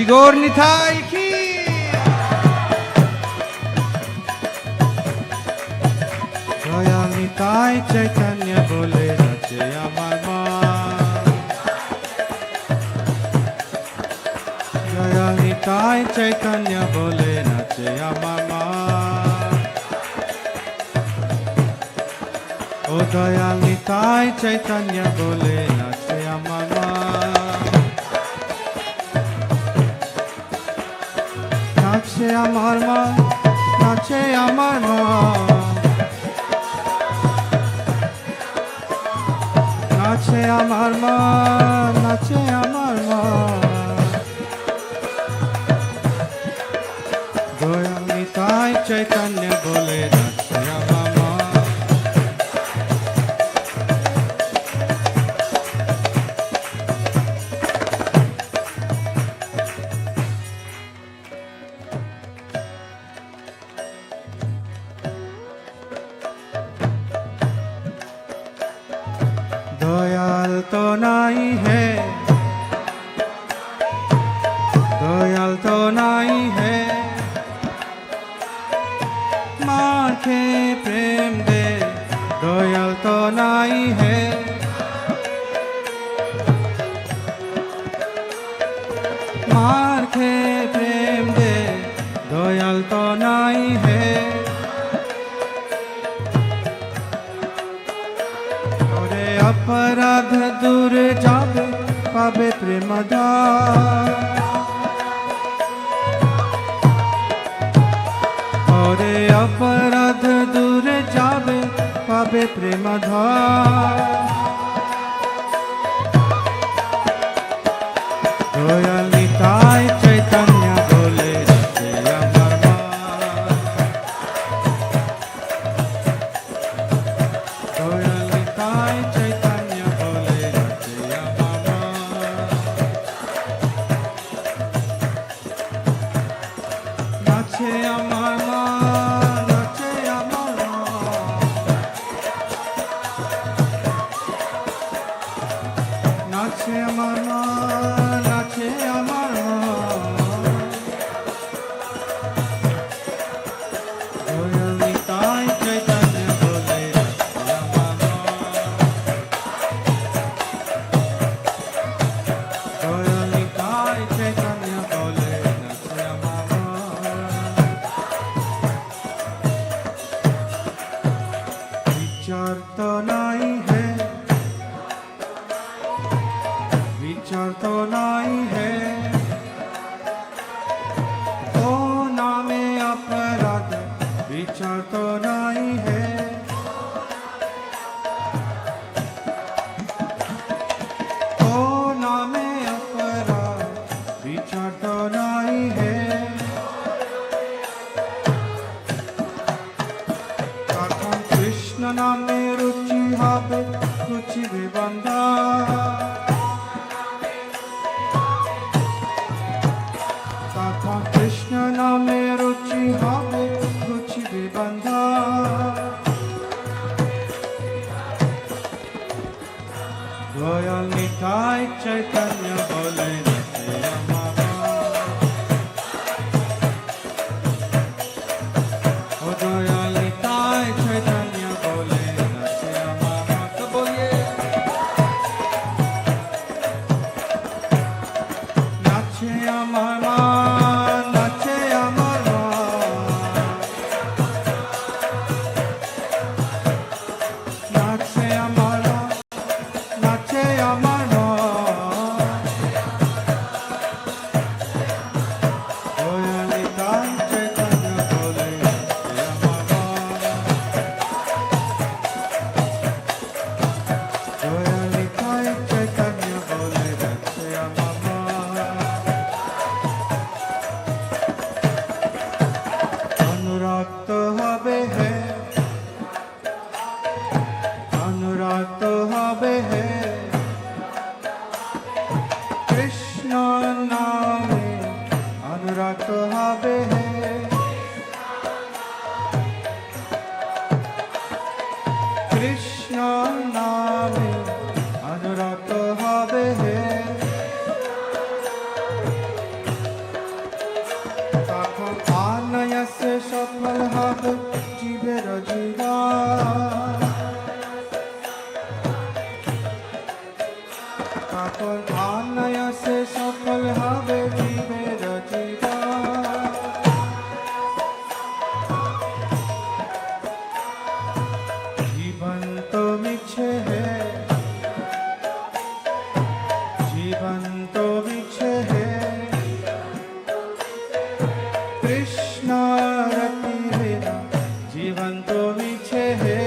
গৌর নিতাই কি দয়াল নিতাই চৈতন্য বলে নাচে আমার মা দয়াল নিতাই চৈতন্য বলে নাচে আমার মা ও দয়াল নিতাই চৈতন্য বলে নাচে আমার মা নাচে আমার মা নাচে আমার মা নাচে আমার মা নাচে আমার মা দয়াল নিতাই চৈতন্য বলে নাচে আমার মা दयाल तो नहीं है दयाल तो नहीं है मार के प्रेम दे दयाल तो नहीं है मार के प्रेम दे दयाल तो नहीं है अपराध दूर जाबे पाबे प्रेम धार ओरे अपराध दूर जाबे पाबे प्रेम धार दयाल निताई चैतन्य बोले नाचे अमर मा दयाल निताई चैतन्य बोले नाचे अमर मा नाचे अमर मा नाचे अमर मा नाचे अमर मा नाचे अमर मा दयाल निताई चैतन्य बोले नाचे अमर मा दयाल निताई चैतन्य बोले नाचे अमर मा विचार तो नहीं है विचार तो नहीं है ओ नामे अपराध विचार तो नहीं है ओ नामे अपराध विचार तो नहीं है तখন কৃষ্ণ নামে রুচি হবে রুচিবে বন্ধা তখন কৃষ্ণ নামে রুচি হবে রুচিবে বন্ধা দয়াল নিতাই চৈতন্য বলে নাচে আমার মা ও দয়াল নিতাই চৈতন্য বলে নাচে আমার মা তো বলিয়ে নাচে আমার মা নাচে আমার মা নাচে আমার মা নাচে আমার মা দয়াল নিতাই চৈতন্য বলে নাচে আমার মা দয়াল নিতাই চৈতন্য বলে নাচে আমার মা अनुरक्त হবে হে अनुरक्त হবে হে কৃষ্ণ নামে অনুরक्त হবে হে কৃষ্ণ নামে অনুরक्त হবে হে से सफल হবে জীবের জীবন। जीवन तो मिछे है, जीवन तो मिछे है, कृष्ण रति बिना जीवन तो मिछे है।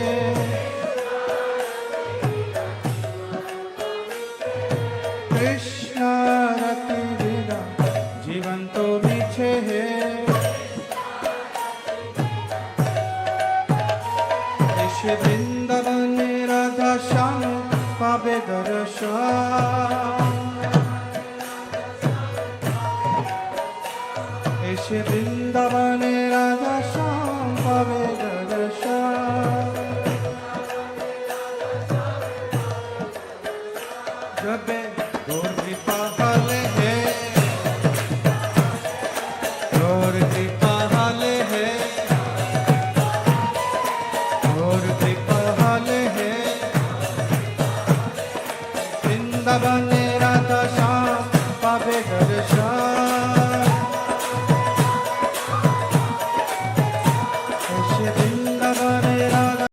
कृष्ण रति बिना जीवन तो मिछे है। এসে বৃন্দাবনে রাধা শ্যাম পাবে দর্শন। এসে বৃন্দাবনে রাধা শ্যাম পাবে দর্শন। जब